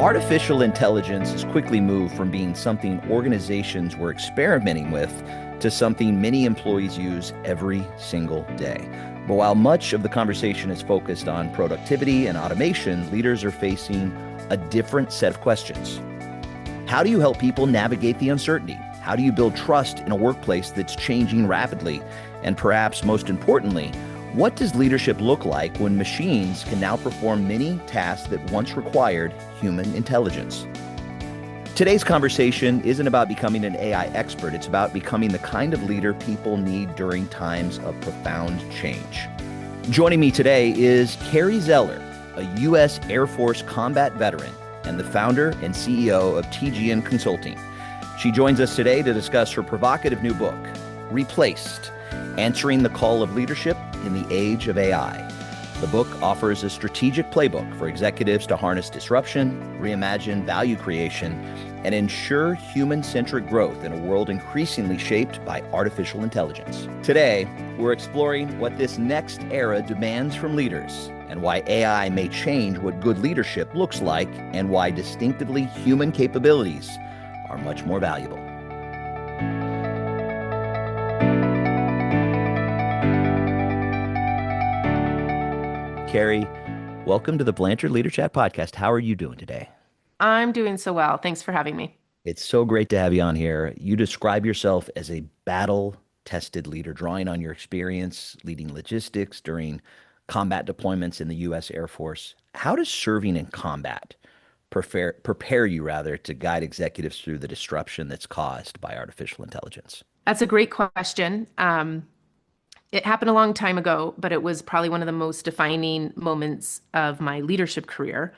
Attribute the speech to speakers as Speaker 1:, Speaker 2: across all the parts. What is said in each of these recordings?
Speaker 1: Artificial intelligence has quickly moved from being something organizations were experimenting with to something many employees use every single day. But while much of the conversation is focused on productivity and automation, leaders are facing a different set of questions. How do you help people navigate the uncertainty? How do you build trust in a workplace that's changing rapidly? And perhaps most importantly, what does leadership look like when machines can now perform many tasks that once required human intelligence? Today's conversation isn't about becoming an AI expert. It's about becoming the kind of leader people need during times of profound change. Joining me today is Kari Zeller, a U.S. Air Force combat veteran and the founder and CEO of TGN Consulting. She joins us today to discuss her provocative new book, Replaced: Answering the Call of Leadership in the Age of AI. The book offers a strategic playbook for executives to harness disruption, reimagine value creation, and ensure human-centric growth in a world increasingly shaped by artificial intelligence. Today, we're exploring what this next era demands from leaders and why AI may change what good leadership looks like and why distinctively human capabilities are much more valuable. Kari, welcome to the Blanchard LeaderChat podcast. How are you doing today?
Speaker 2: I'm doing so well. Thanks for having me.
Speaker 1: It's so great to have you on here. You describe yourself as a battle-tested leader, drawing on your experience leading logistics during combat deployments in the U.S. Air Force. How does serving in combat prepare you rather to guide executives through the disruption that's caused by artificial intelligence?
Speaker 2: That's a great question. It happened a long time ago, but it was probably one of the most defining moments of my leadership career.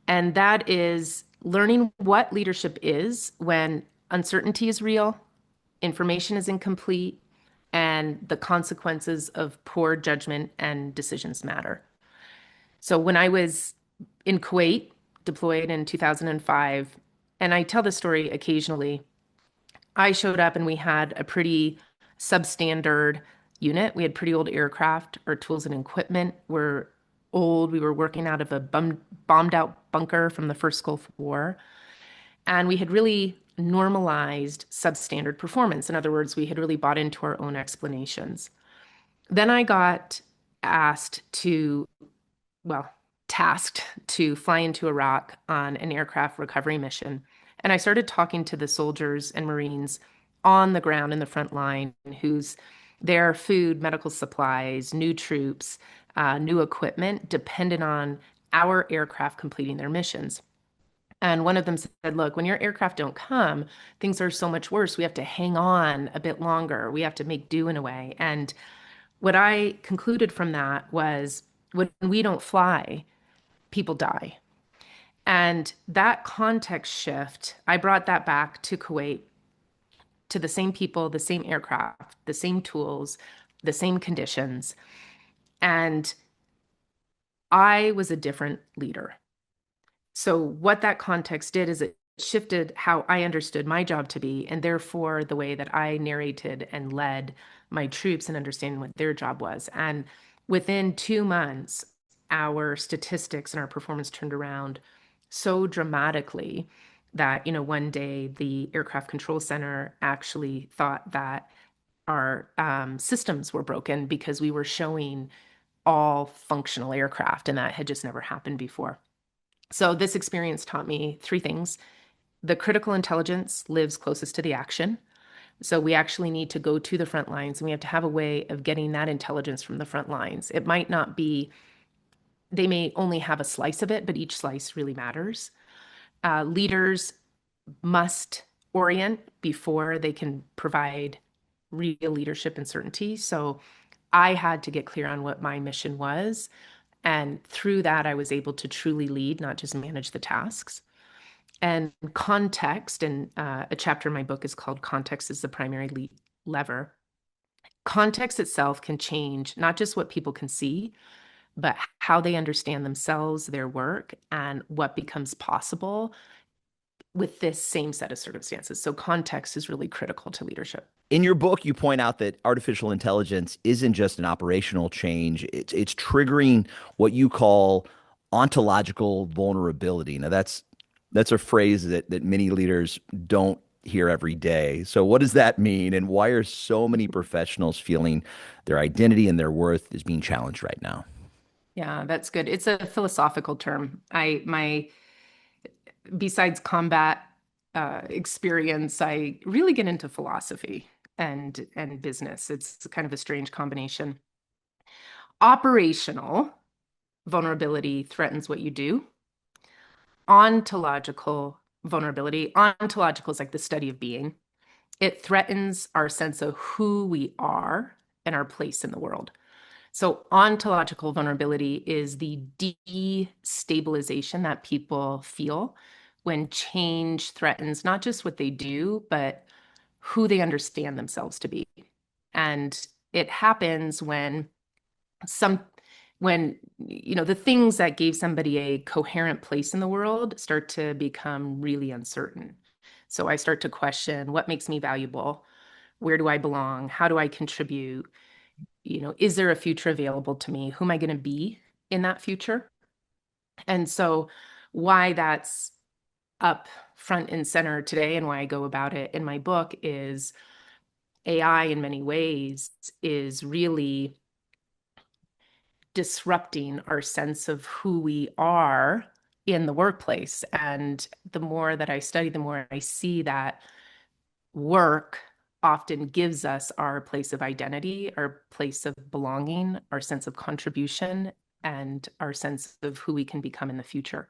Speaker 2: And that is learning what leadership is when uncertainty is real, information is incomplete, and the consequences of poor judgment and decisions matter. So when I was in Kuwait, deployed in 2005, and I tell this story occasionally, I showed up and we had a pretty substandard unit. We had pretty old aircraft. Our tools and equipment were old. We were working out of a bombed out bunker from the first Gulf War. And we had really normalized substandard performance. In other words, we had really bought into our own explanations. Then I got tasked to fly into Iraq on an aircraft recovery mission. And I started talking to the soldiers and Marines on the ground in the front line whose their food, medical supplies, new troops, new equipment depended on our aircraft completing their missions. And one of them said, look, when your aircraft don't come, things are so much worse. We have to hang on a bit longer. We have to make do in a way. And what I concluded from that was when we don't fly, people die. And that context shift, I brought that back to Kuwait, to the same people, the same aircraft, the same tools, the same conditions. And I was a different leader. So what that context did is it shifted how I understood my job to be, and therefore the way that I narrated and led my troops in understanding what their job was. And within 2 months, our statistics and our performance turned around so dramatically that, one day the aircraft control center actually thought that our systems were broken because we were showing all functional aircraft, and that had just never happened before. So this experience taught me 3 things. The critical intelligence lives closest to the action. So we actually need to go to the front lines, and we have to have a way of getting that intelligence from the front lines. It might not be, they may only have a slice of it, but each slice really matters. Leaders must orient before they can provide real leadership and certainty. So I had to get clear on what my mission was. And through that, I was able to truly lead, not just manage the tasks. And context, and a chapter in my book is called Context is the Primary Lever. Context itself can change not just what people can see, but how they understand themselves, their work, and what becomes possible with this same set of circumstances. So context is really critical to leadership.
Speaker 1: In your book, you point out that artificial intelligence isn't just an operational change. It's triggering what you call ontological vulnerability. Now, that's That's a phrase that many leaders don't hear every day. So what does that mean? And why are so many professionals feeling their identity and their worth is being challenged right now?
Speaker 2: Yeah, that's good. It's a philosophical term. Besides combat experience, I really get into philosophy and business. It's kind of a strange combination. Operational vulnerability threatens what you do. Ontological vulnerability, ontological is like the study of being. It threatens our sense of who we are and our place in the world. So, ontological vulnerability is the destabilization that people feel when change threatens not just what they do, but who they understand themselves to be. And it happens some when the things that gave somebody a coherent place in the world start to become really uncertain. So I start to question what makes me valuable, where do I belong, how do I contribute, is there a future available to me, who am I going to be in that future? And so why that's up front and center today and why I go about it in my book is AI in many ways is really disrupting our sense of who we are in the workplace. And the more that I study, the more I see that work often gives us our place of identity, our place of belonging, our sense of contribution, and our sense of who we can become in the future.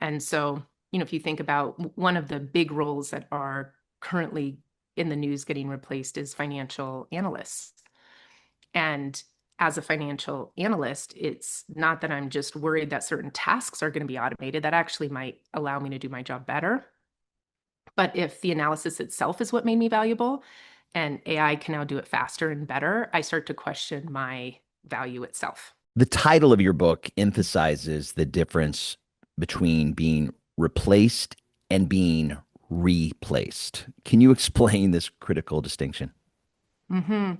Speaker 2: And so, if you think about one of the big roles that are currently in the news getting replaced is financial analysts. And as a financial analyst, it's not that I'm just worried that certain tasks are going to be automated. That actually might allow me to do my job better. But if the analysis itself is what made me valuable and AI can now do it faster and better, I start to question my value itself.
Speaker 1: The title of your book emphasizes the difference between being replaced and being replaced. Can you explain this critical distinction?
Speaker 2: Mm-hmm.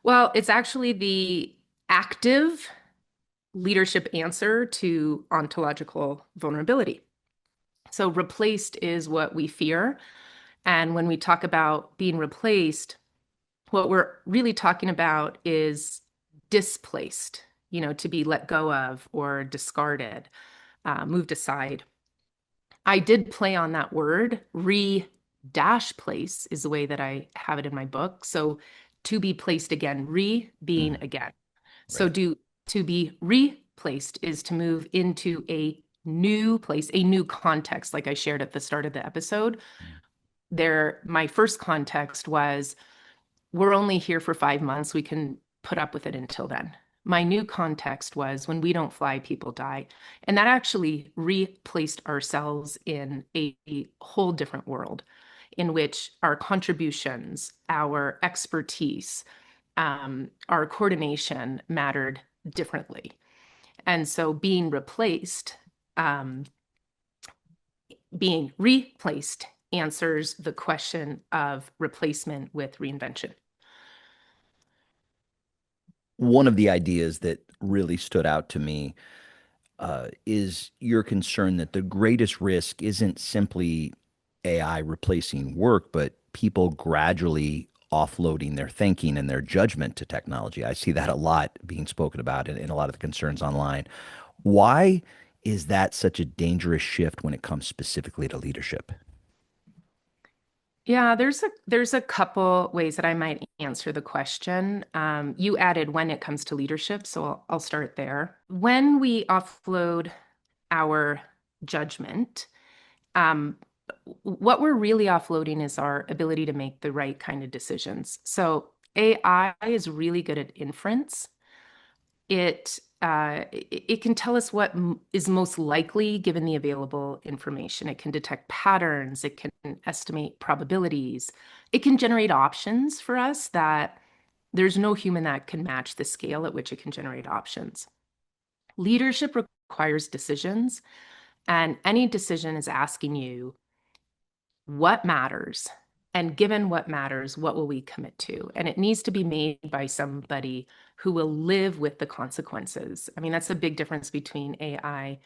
Speaker 2: Well, it's actually the active leadership answer to ontological vulnerability. So, replaced is what we fear. And when we talk about being replaced, what we're really talking about is displaced, to be let go of or discarded, moved aside. I did play on that word. Dash place is the way that I have it in my book. So to be placed again, being
Speaker 1: Mm,
Speaker 2: again. So
Speaker 1: right.
Speaker 2: to be replaced is to move into a new place, a new context, like I shared at the start of the episode. My first context was we're only here for 5 months. We can put up with it until then. My new context was when we don't fly, people die. And that actually replaced ourselves in a whole different world in which our contributions, our expertise, our coordination mattered differently. And so um, being replaced answers the question of replacement with reinvention.
Speaker 1: One of the ideas that really stood out to me is your concern that the greatest risk isn't simply AI replacing work, but people gradually offloading their thinking and their judgment to technology. I see that a lot being spoken about in a lot of the concerns online. Why is that such a dangerous shift when it comes specifically to leadership?
Speaker 2: Yeah, there's a couple ways that I might answer the question. You added when it comes to leadership, so I'll start there. When we offload our judgment, um, what we're really offloading is our ability to make the right kind of decisions. So AI is really good at inference. It can tell us what is most likely given the available information. It can detect patterns. It can estimate probabilities. It can generate options for us that there's no human that can match the scale at which it can generate options. Leadership requires decisions, and any decision is asking you what matters. And given what matters, what will we commit to? And it needs to be made by somebody who will live with the consequences. I mean, that's a big difference between AI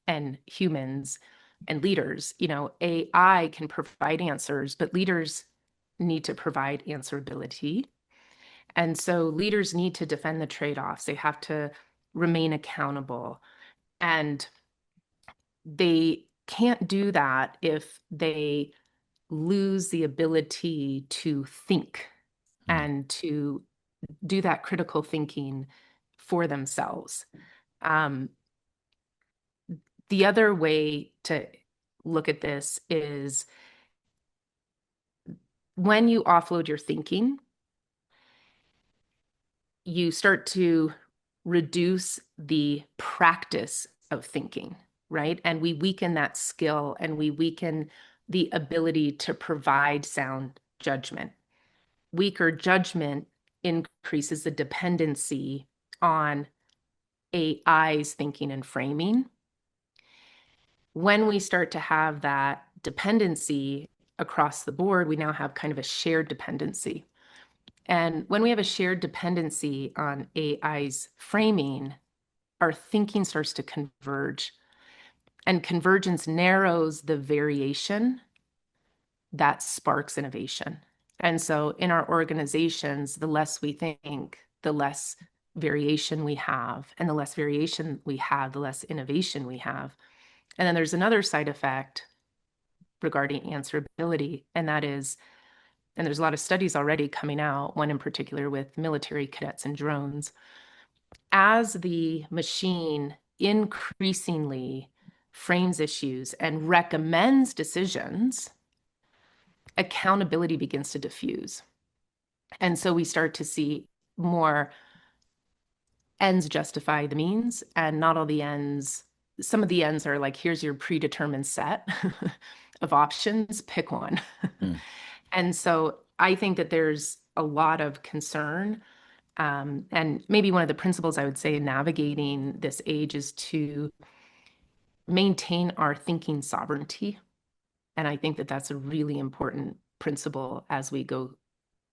Speaker 2: and humans. and leaders. AI can provide answers, but leaders need to provide answerability. And so leaders need to defend the trade-offs. They have to remain accountable. And they can't do that if they lose the ability to think and to do that critical thinking for themselves. Um, the other way to look at this is when you offload your thinking, you start to reduce the practice of thinking, right? And we weaken that skill and we weaken the ability to provide sound judgment. Weaker judgment increases the dependency on AI's thinking and framing. When we start to have that dependency across the board, we now have kind of a shared dependency. And when we have a shared dependency on AI's framing, our thinking starts to converge. And convergence narrows the variation that sparks innovation. And so in our organizations, the less we think, the less variation we have. And the less variation we have, the less innovation we have. And then there's another side effect regarding answerability, and that is, and there's a lot of studies already coming out, one in particular with military cadets and drones, as the machine increasingly frames issues and recommends decisions, accountability begins to diffuse. And so we start to see more ends justify the means, and not all the ends. Some of the ends are like, here's your predetermined set of options, pick one. And so I think that there's a lot of concern. And maybe one of the principles I would say in navigating this age is to maintain our thinking sovereignty. And I think that that's a really important principle as we go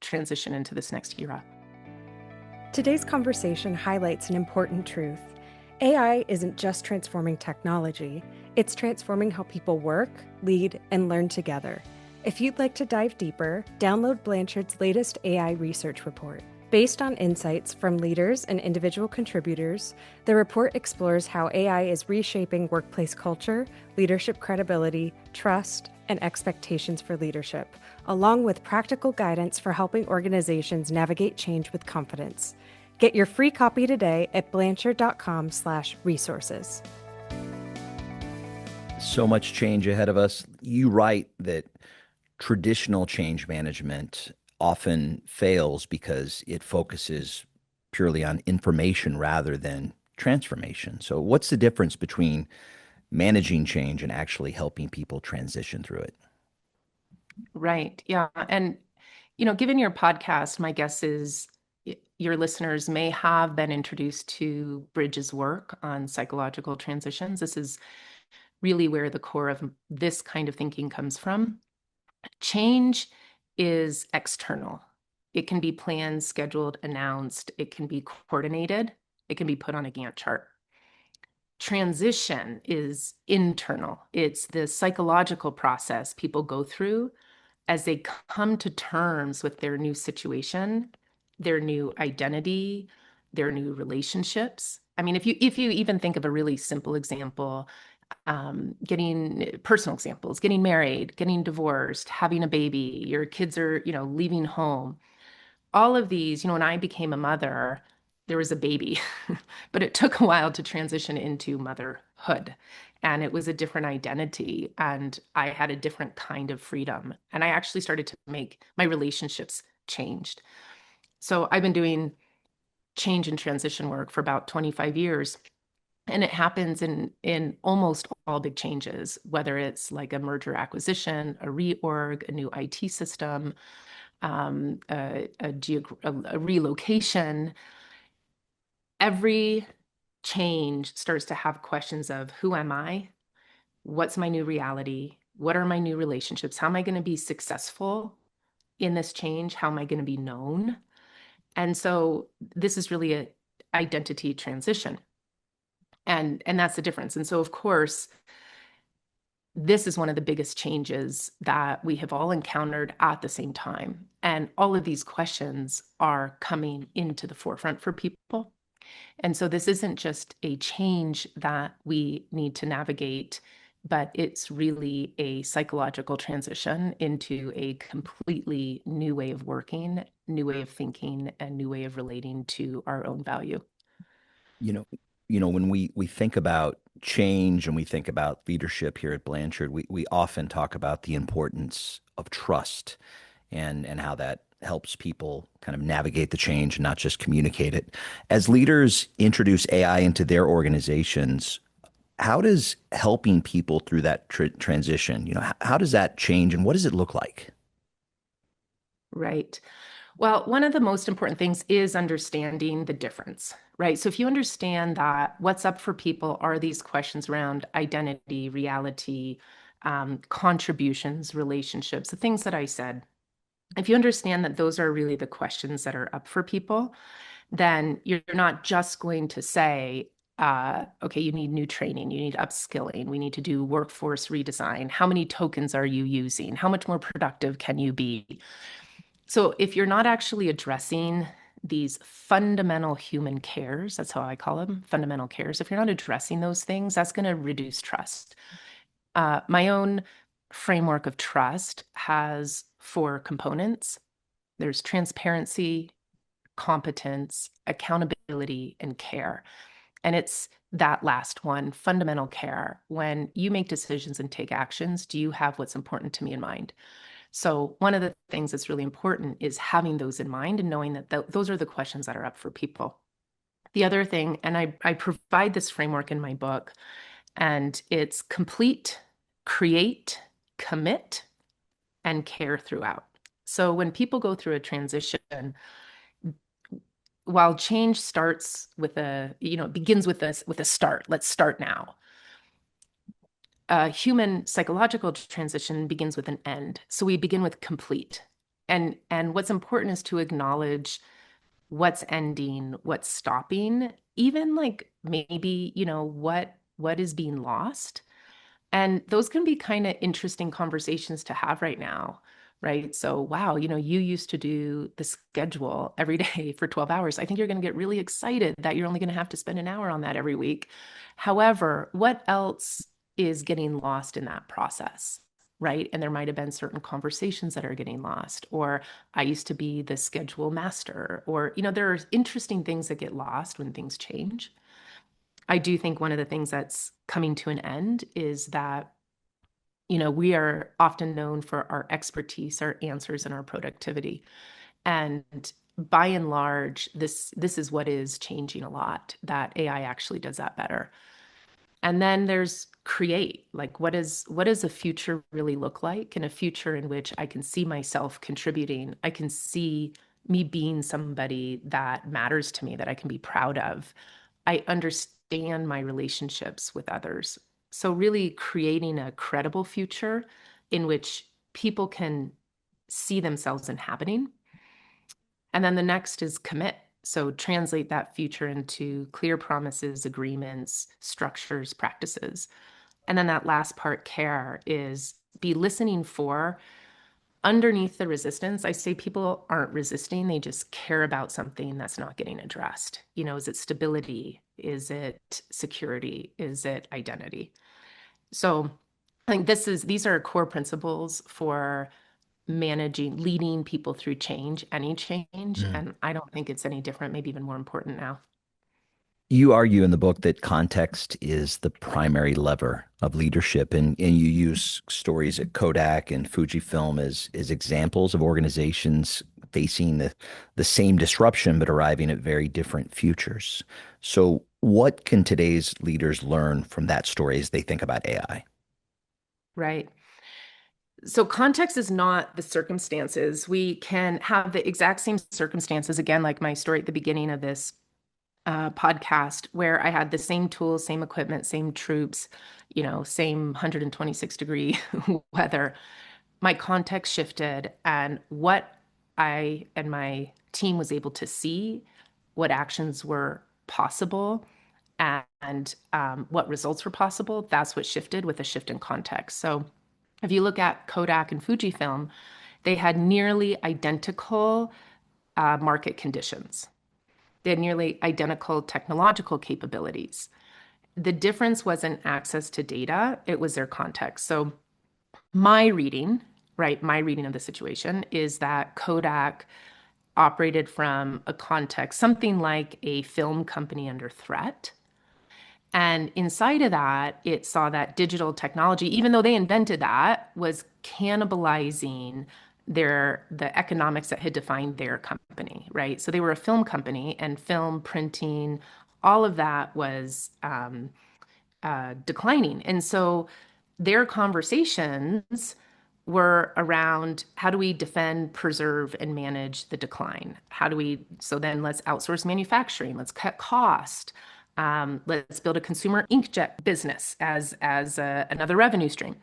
Speaker 2: transition into this next era.
Speaker 3: Today's conversation highlights an important truth. AI isn't just transforming technology, it's transforming how people work, lead, and learn together. If you'd like to dive deeper, download Blanchard's latest AI research report. Based on insights from leaders and individual contributors, the report explores how AI is reshaping workplace culture, leadership credibility, trust, and expectations for leadership, along with practical guidance for helping organizations navigate change with confidence. Get your free copy today at blanchard.com/resources.
Speaker 1: So much change ahead of us. You write that traditional change management often fails because it focuses purely on information rather than transformation. So what's the difference between managing change and actually helping people transition through it?
Speaker 2: Right. Yeah. And, given your podcast, my guess is your listeners may have been introduced to Bridges' work on psychological transitions. This is really where the core of this kind of thinking comes from. Change is external. It can be planned, scheduled, announced. It can be coordinated. It can be put on a Gantt chart. Transition is internal. It's the psychological process people go through as they come to terms with their new situation, their new identity, their new relationships. I mean, if you even think of a really simple example, getting personal examples, getting married, getting divorced, having a baby, your kids are, leaving home. All of these, when I became a mother, there was a baby, but it took a while to transition into motherhood. And it was a different identity. And I had a different kind of freedom. And I actually started to make my relationships changed. So I've been doing change and transition work for about 25 years. And it happens in almost all big changes, whether it's like a merger acquisition, a reorg, a new IT system, a relocation. Every change starts to have questions of who am I? What's my new reality? What are my new relationships? How am I going to be successful in this change? How am I going to be known? And so this is really an identity transition. And that's the difference. And so, of course, this is one of the biggest changes that we have all encountered at the same time. And all of these questions are coming into the forefront for people. And so this isn't just a change that we need to navigate, but it's really a psychological transition into a completely new way of working, new way of thinking, and new way of relating to our own value.
Speaker 1: You know, when we think about change and we think about leadership here at Blanchard, we often talk about the importance of trust and how that helps people kind of navigate the change and not just communicate it. As leaders introduce AI into their organizations, how does helping people through that transition, how does that change and what does it look like?
Speaker 2: Right. Well, one of the most important things is understanding the difference, right? So if you understand that what's up for people are these questions around identity, reality, contributions, relationships, the things that I said, if you understand that those are really the questions that are up for people, then you're not just going to say, okay, you need new training, you need upskilling, we need to do workforce redesign. How many tokens are you using? How much more productive can you be? So if you're not actually addressing these fundamental human cares, that's how I call them, fundamental cares, if you're not addressing those things, that's going to reduce trust. My own framework of trust has 4 components. There's transparency, competence, accountability, and care. And it's that last one, fundamental care. When you make decisions and take actions, do you have what's important to me in mind? So one of the things that's really important is having those in mind and knowing that those are the questions that are up for people. The other thing, and I provide this framework in my book, and it's complete, create, commit, and care throughout. So when people go through a transition, while change starts with it begins with a start. Let's start now. A human psychological transition begins with an end. So we begin with complete. And what's important is to acknowledge what's ending, what's stopping, even like maybe, what is being lost. And those can be kind of interesting conversations to have right now, right? So, wow, you used to do the schedule every day for 12 hours. I think you're going to get really excited that you're only going to have to spend an hour on that every week. However, what else is getting lost in that process? Right. And there might have been certain conversations that are getting lost, or I used to be the schedule master, or, there are interesting things that get lost when things change. I do think one of the things that's coming to an end is that, we are often known for our expertise, our answers, and our productivity. And by and large, this is what is changing a lot, that AI actually does that better. And then there's create, like what does a future really look like? And a future in which I can see myself contributing. I can see me being somebody that matters to me, that I can be proud of. I understand my relationships with others. So really creating a credible future in which people can see themselves inhabiting. And then the next is commit. So translate that future into clear promises, agreements, structures, practices. And then that last part, care, is be listening for underneath the resistance. I say people aren't resisting, they just care about something that's not getting addressed. Is it stability? Is it security? Is it identity? So I think these are core principles for leading people through change, any change.
Speaker 1: Mm.
Speaker 2: And I don't think it's any different, maybe even more important now.
Speaker 1: You argue in the book that context is the primary lever of leadership, and you use stories at Kodak and Fujifilm as examples of organizations facing the same disruption but arriving at very different futures. So, what can today's leaders learn from that story as they think about AI?
Speaker 2: Right. So context is not the circumstances. We can have the exact same circumstances, again, like my story at the beginning of this podcast, where I had the same tools, same equipment, same troops, same 126-degree weather. My context shifted, and what I and my team was able to see, what actions were possible, and what results were possible, that's what shifted with a shift in context. So if you look at Kodak and Fujifilm, they had nearly identical market conditions. They had nearly identical technological capabilities. The difference wasn't access to data, it was their context. So my reading, right, my reading of the situation is that Kodak operated from a context, something like a film company under threat. And inside of that, it saw that digital technology, even though they invented that, was cannibalizing the economics that had defined their company, right? So they were a film company, and film printing, all of that was declining. And so their conversations were around how do we defend, preserve, and manage the decline? So then let's outsource manufacturing, let's cut cost. Let's build a consumer inkjet business as another revenue stream.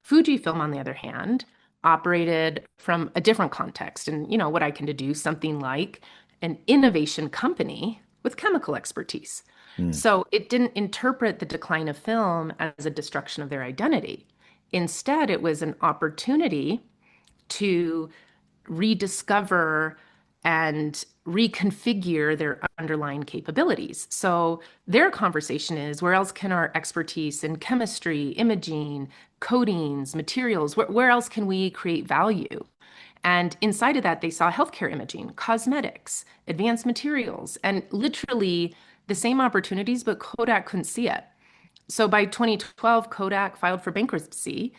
Speaker 2: Fujifilm, on the other hand, operated from a different context. And, what I can do, something like an innovation company with chemical expertise. So it didn't interpret the decline of film as a destruction of their identity. Instead, it was an opportunity to rediscover and reconfigure their underlying capabilities. So their conversation is, where else can our expertise in chemistry, imaging, coatings, materials, where else can we create value? And inside of that, they saw healthcare imaging, cosmetics, advanced materials, and literally the same opportunities, but Kodak couldn't see it. So by 2012, Kodak filed for bankruptcy.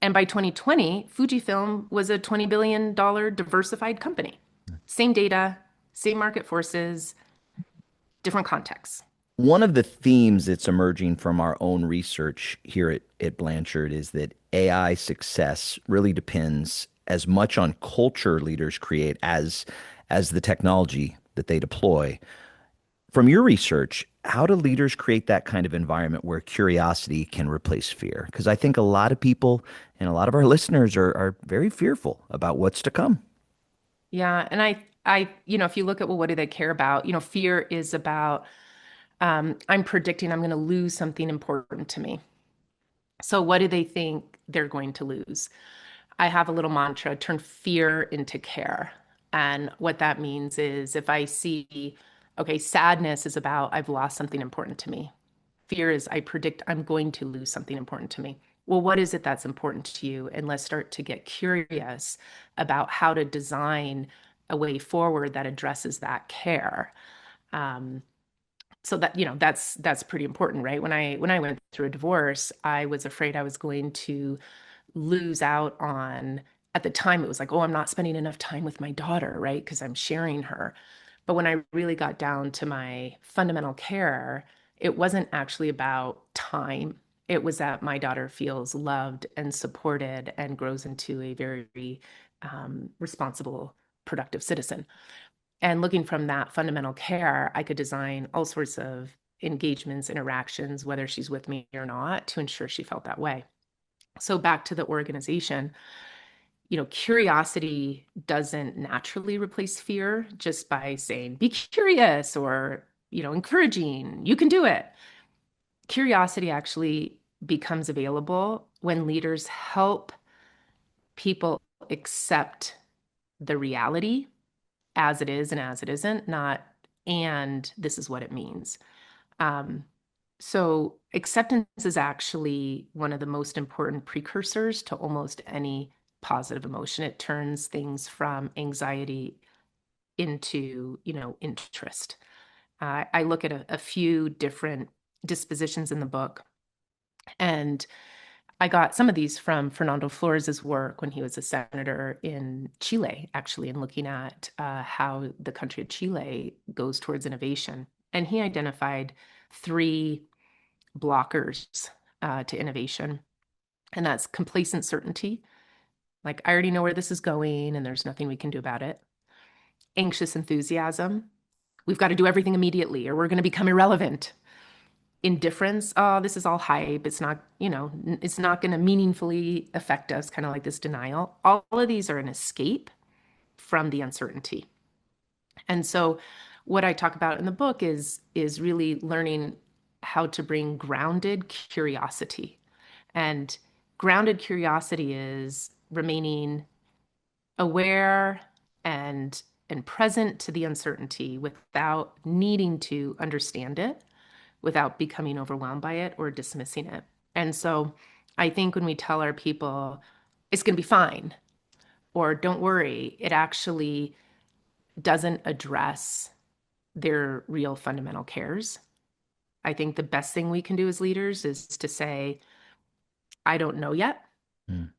Speaker 2: And by 2020, Fujifilm was a $20 billion diversified company. Same data, same market forces, different contexts.
Speaker 1: One of the themes that's emerging from our own research here at Blanchard is that AI success really depends as much on culture leaders create as the technology that they deploy. From your research, how do leaders create that kind of environment where curiosity can replace fear? Because I think a lot of people and a lot of our listeners are very fearful about what's to come.
Speaker 2: Yeah. And if you look at, well, what do they care about? Fear is about, I'm predicting I'm going to lose something important to me. So what do they think they're going to lose? I have a little mantra, turn fear into care. And what that means is if I see, okay, sadness is about I've lost something important to me. Fear is I predict I'm going to lose something important to me. Well, what is it that's important to you? And let's start to get curious about how to design a way forward that addresses that care. So that's pretty important, right? When I went through a divorce, I was afraid I was going to lose out on, at the time it was like, oh, I'm not spending enough time with my daughter, right? Because I'm sharing her. But when I really got down to my fundamental care, it wasn't actually about time. It was that my daughter feels loved and supported and grows into a very responsible, productive citizen. And looking from that fundamental care, I could design all sorts of engagements, interactions, whether she's with me or not, to ensure she felt that way. So back to the organization, curiosity doesn't naturally replace fear just by saying, be curious or, encouraging, you can do it. Curiosity actually becomes available when leaders help people accept the reality as it is and as it isn't, not, and this is what it means. So acceptance is actually one of the most important precursors to almost any positive emotion. It turns things from anxiety into, interest. I look at a few different dispositions in the book, and I got some of these from Fernando Flores's work when he was a senator in Chile, actually, and looking at how the country of Chile goes towards innovation. And he identified 3 blockers to innovation. And that's complacent certainty. Like, I already know where this is going and there's nothing we can do about it. Anxious enthusiasm. We've got to do everything immediately or we're going to become irrelevant. Indifference. Oh, this is all hype. It's not, it's not going to meaningfully affect us, kind of like this denial. All of these are an escape from the uncertainty. And so what I talk about in the book is really learning how to bring grounded curiosity. And grounded curiosity is remaining aware and and present to the uncertainty without needing to understand it, without becoming overwhelmed by it or dismissing it. And so I think when we tell our people it's going to be fine or don't worry, it actually doesn't address their real fundamental cares. I think the best thing we can do as leaders is to say, I don't know yet.
Speaker 1: Mm.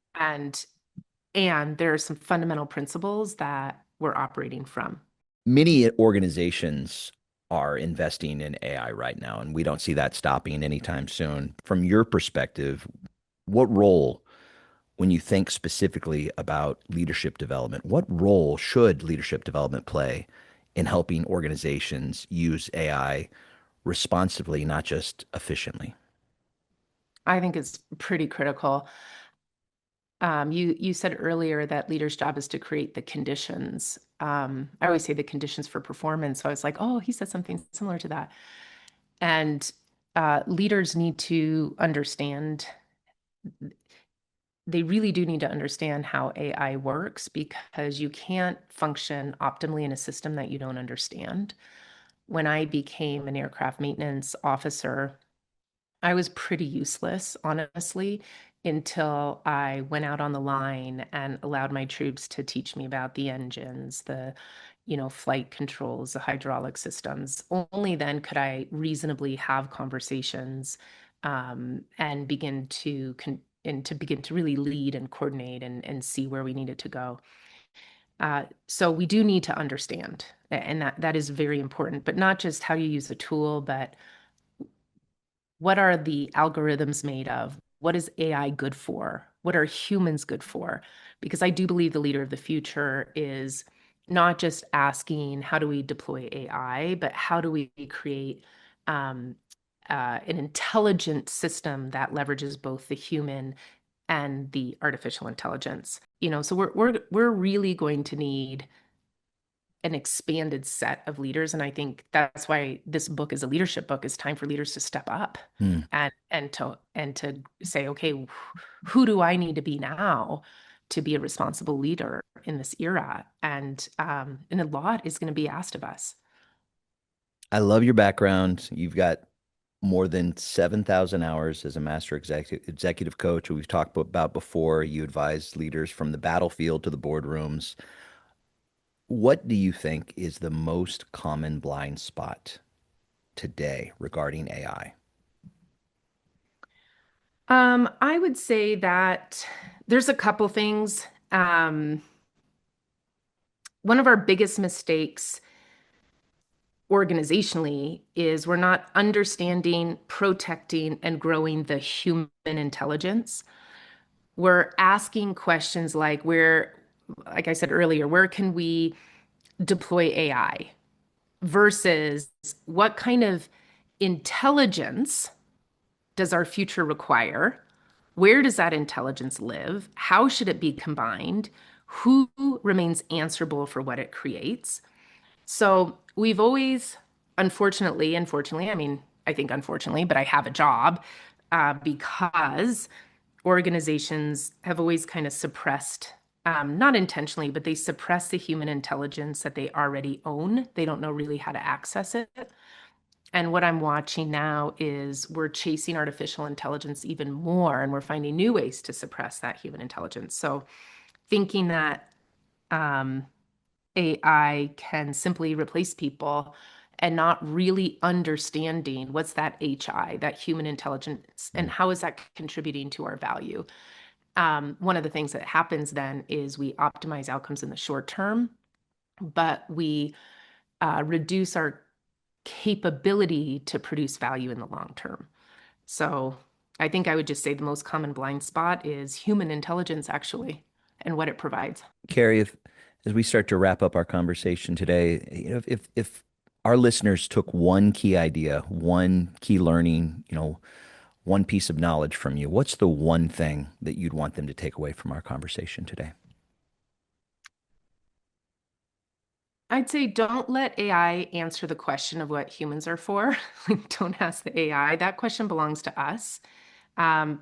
Speaker 2: And there are some fundamental principles that we're operating from.
Speaker 1: Many organizations are investing in AI right now, and we don't see that stopping anytime soon. From your perspective, what role, when you think specifically about leadership development, what role should leadership development play in helping organizations use AI responsibly, not just efficiently?
Speaker 2: I think it's pretty critical. You said earlier that leaders' job is to create the conditions. I always say the conditions for performance. So I was like, oh, he said something similar to that. And leaders need to understand, they really do need to understand how AI works because you can't function optimally in a system that you don't understand. When I became an aircraft maintenance officer, I was pretty useless, honestly, until I went out on the line and allowed my troops to teach me about the engines, the, flight controls, the hydraulic systems. Only then could I reasonably have conversations and begin to really lead and coordinate and see where we needed to go. So we do need to understand, and that is very important, but not just how you use a tool, but what are the algorithms made of? What is AI good for? What are humans good for? Because I do believe the leader of the future is not just asking how do we deploy AI, but how do we create um, an intelligent system that leverages both the human and the artificial intelligence. So we're really going to need an expanded set of leaders, and I think that's why this book is a leadership book. It's time for leaders to step up
Speaker 1: Hmm.
Speaker 2: and to say, okay, who do I need to be now to be a responsible leader in this era? And a lot is going to be asked of us.
Speaker 1: I love your background. You've got more than 7,000 hours as a master executive coach, who we've talked about before. You advise leaders from the battlefield to the boardrooms. What do you think is the most common blind spot today regarding AI?
Speaker 2: I would say that there's a couple things. One of our biggest mistakes organizationally is we're not understanding, protecting, and growing the human intelligence. We're asking questions like I said earlier, where can we deploy AI versus what kind of intelligence does our future require? Where does that intelligence live? How should it be combined? Who remains answerable for what it creates? So we've always, unfortunately, I mean, I think unfortunately, but I have a job because organizations have always kind of suppressed, not intentionally, but they suppress the human intelligence that they already own. They don't know really how to access it. And what I'm watching now is we're chasing artificial intelligence even more, and we're finding new ways to suppress that human intelligence. So thinking that um, AI can simply replace people and not really understanding what's that HI, that human intelligence, and how is that contributing to our value. One of the things that happens then is we optimize outcomes in the short term, but we reduce our capability to produce value in the long term. So I think I would just say the most common blind spot is human intelligence, actually, and what it provides.
Speaker 1: Kari, as we start to wrap up our conversation today, if our listeners took one key idea, one key learning, one piece of knowledge from you, what's the one thing that you'd want them to take away from our conversation today?
Speaker 2: I'd say don't let AI answer the question of what humans are for. Like, don't ask the AI. That question belongs to us.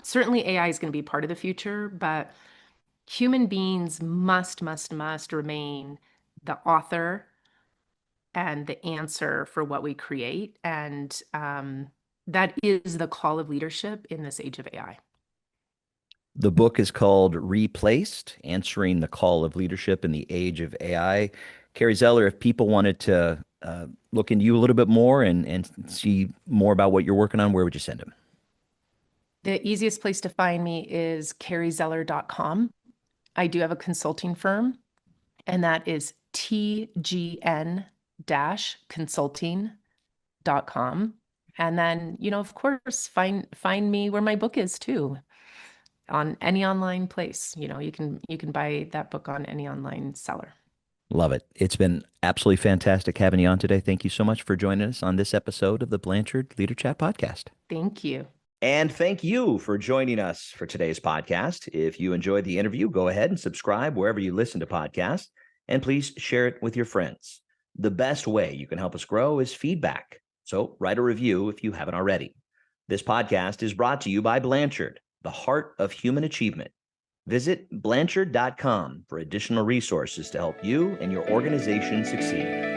Speaker 2: Certainly, AI is going to be part of the future, but human beings must remain the author and the answer for what we create. And that is the call of leadership in this age of AI.
Speaker 1: The book is called Replaced, Answering the Call of Leadership in the Age of AI. Kari Zeller, if people wanted to look into you a little bit more and see more about what you're working on, where would you send them?
Speaker 2: The easiest place to find me is karizeller.com. I do have a consulting firm, and that is tgn-consulting.com. And then, of course, find me where my book is too, on any online place. You can buy that book on any online seller.
Speaker 1: Love it. It's been absolutely fantastic having you on today. Thank you so much for joining us on this episode of the Blanchard LeaderChat podcast.
Speaker 2: Thank you.
Speaker 1: And thank you for joining us for today's podcast. If you enjoyed the interview, go ahead and subscribe wherever you listen to podcasts, and please share it with your friends. The best way you can help us grow is feedback. So write a review if you haven't already. This podcast is brought to you by Blanchard, the heart of human achievement. Visit Blanchard.com for additional resources to help you and your organization succeed.